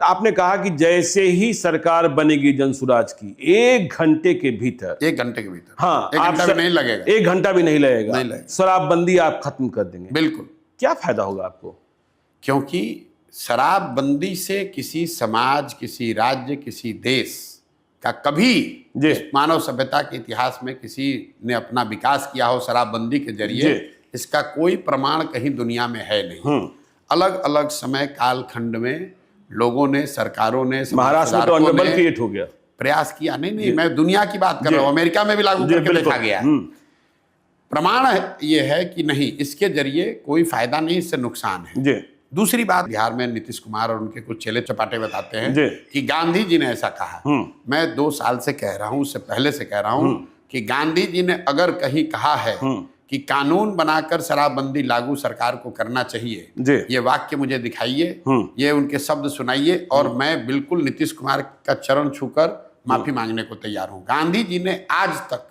आपने कहा कि जैसे ही सरकार बनेगी जनसुराज की 1 घंटे के भीतर, 1 घंटे के भीतर, हाँ, 1 घंटा भी नहीं लगेगा, 1 घंटा भी नहीं लगेगा, नहीं लगेगा, शराबबंदी आप खत्म कर देंगे। बिल्कुल। क्या फायदा होगा आपको? क्योंकि शराबबंदी से किसी समाज, किसी राज्य, किसी देश का कभी इस मानव सभ्यता के इतिहास में किसी ने अपना विकास किया हो शराबबंदी के जरिए, इसका कोई प्रमाण कहीं दुनिया में है नहीं। अलग अलग समय काल खंड में लोगों ने, सरकारों ने, महाराष्ट्र में तो अनबल क्रिएट हो गया, प्रयास किया। नहीं, मैं दुनिया की बात कर रहा हूं, अमेरिका में भी लागू करके देखा गया। प्रमाण ये है कि नहीं, इसके जरिए कोई फायदा नहीं, इससे नुकसान है। दूसरी बात, बिहार में नीतीश कुमार और उनके कुछ चेले चपाटे बताते हैं कि गांधी जी ने ऐसा कहा। मैं 2 साल से कह रहा हूं, उससे पहले से कह रहा हूं कि गांधी जी ने अगर कहीं कहा है कि कानून बनाकर शराबबंदी लागू सरकार को करना चाहिए, ये वाक्य मुझे दिखाइए, ये उनके शब्द सुनाइए, और मैं बिल्कुल नीतीश कुमार का चरण छूकर माफी मांगने को तैयार हूं। गांधी जी ने आज तक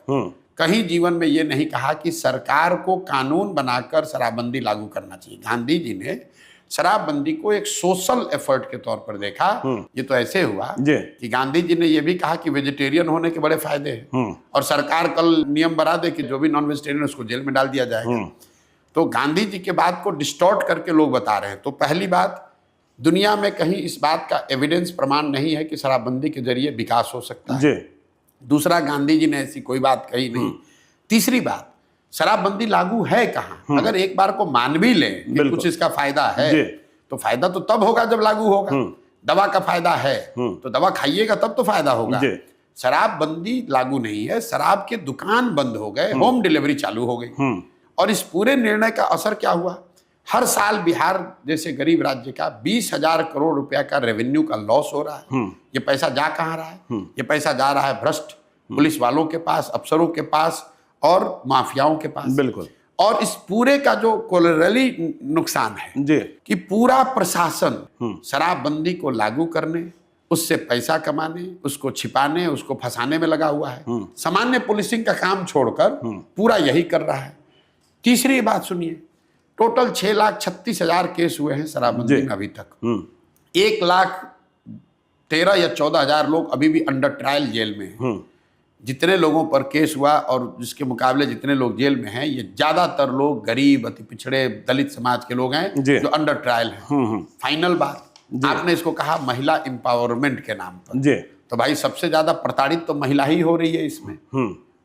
कहीं जीवन में ये नहीं कहा कि सरकार को कानून बनाकर शराबबंदी लागू करना चाहिए। गांधी जी ने शराबबंदी को एक सोशल एफर्ट के तौर पर देखा। ये तो ऐसे हुआ कि गांधी जी ने यह भी कहा कि वेजिटेरियन होने के बड़े फायदे हैं, और सरकार कल नियम बना दे कि जो भी नॉन वेजिटेरियन उसको जेल में डाल दिया जाएगा। तो गांधी जी के बात को डिस्टॉर्ट करके लोग बता रहे हैं। तो पहली बात, दुनिया में कहीं इस बात का एविडेंस, प्रमाण नहीं है कि शराबबंदी के जरिए विकास हो सकता है। दूसरा, गांधी जी ने ऐसी कोई बात कही नहीं। तीसरी बात, शराबबंदी लागू है कहाँ? अगर एक बार को मान भी ले कि कुछ इसका फायदा है, तो फायदा तो तब होगा जब लागू होगा। दवा का फायदा है तो दवा खाइएगा तब तो फायदा होगा। शराबबंदी लागू नहीं है, शराब के दुकान बंद हो गए, होम डिलीवरी चालू हो गई। और इस पूरे निर्णय का असर क्या हुआ? हर साल बिहार जैसे गरीब राज्य का 20,000 करोड़ रुपया का रेवेन्यू का लॉस हो रहा है। ये पैसा जा कहाँ रहा है? ये पैसा जा रहा है भ्रष्ट पुलिस वालों के पास, अफसरों के पास और माफियाओं के पास। बिल्कुल। और इस पूरे का जो कोलैटरली नुकसान है कि पूरा प्रशासन शराबबंदी को लागू करने, उससे पैसा कमाने, उसको छिपाने, उसको फंसाने में लगा हुआ है। सामान्य पुलिसिंग का काम छोड़कर पूरा यही कर रहा है। तीसरी बात सुनिए, टोटल 6,36,000 केस हुए हैं शराबबंदी में अभी तक। 1,13,000 या 14,000 लोग अभी भी अंडर ट्रायल जेल में हैं। जितने लोगों पर केस हुआ और जिसके मुकाबले जितने लोग जेल में हैं, ये ज्यादातर लोग गरीब, अति पिछड़े, दलित समाज के लोग हैं जो अंडर ट्रायल हैं। फाइनल बात, आपने इसको कहा महिला एम्पावरमेंट के नाम पर, तो भाई सबसे ज्यादा प्रताड़ित तो महिला ही हो रही है इसमें।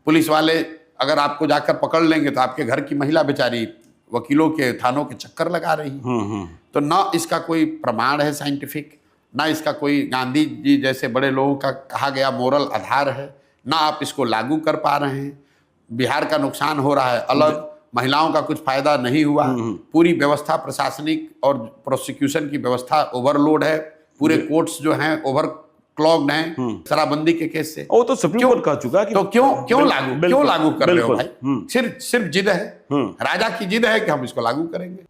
पुलिस वाले अगर आपको जाकर पकड़ लेंगे तो आपके घर की महिला बेचारी वकीलों के, थानों के चक्कर लगा रही है। तो ना इसका कोई प्रमाण है साइंटिफिक, ना इसका कोई गांधी जी जैसे बड़े लोगों का कहा गया मोरल आधार है, ना आप इसको लागू कर पा रहे हैं। बिहार का नुकसान हो रहा है अलग, महिलाओं का कुछ फायदा नहीं हुआ। पूरी व्यवस्था, प्रशासनिक और प्रोसिक्यूशन की व्यवस्था ओवरलोड है। पूरे कोर्ट्स जो हैं ओवर क्लॉग्ड हैं शराबबंदी के केस से। वो तो सुप्रीम कोर्ट कह चुका कि तो क्यों लागू कर रहे हो भाई? सिर्फ जिद है, राजा की जिद है कि हम इसको लागू करेंगे।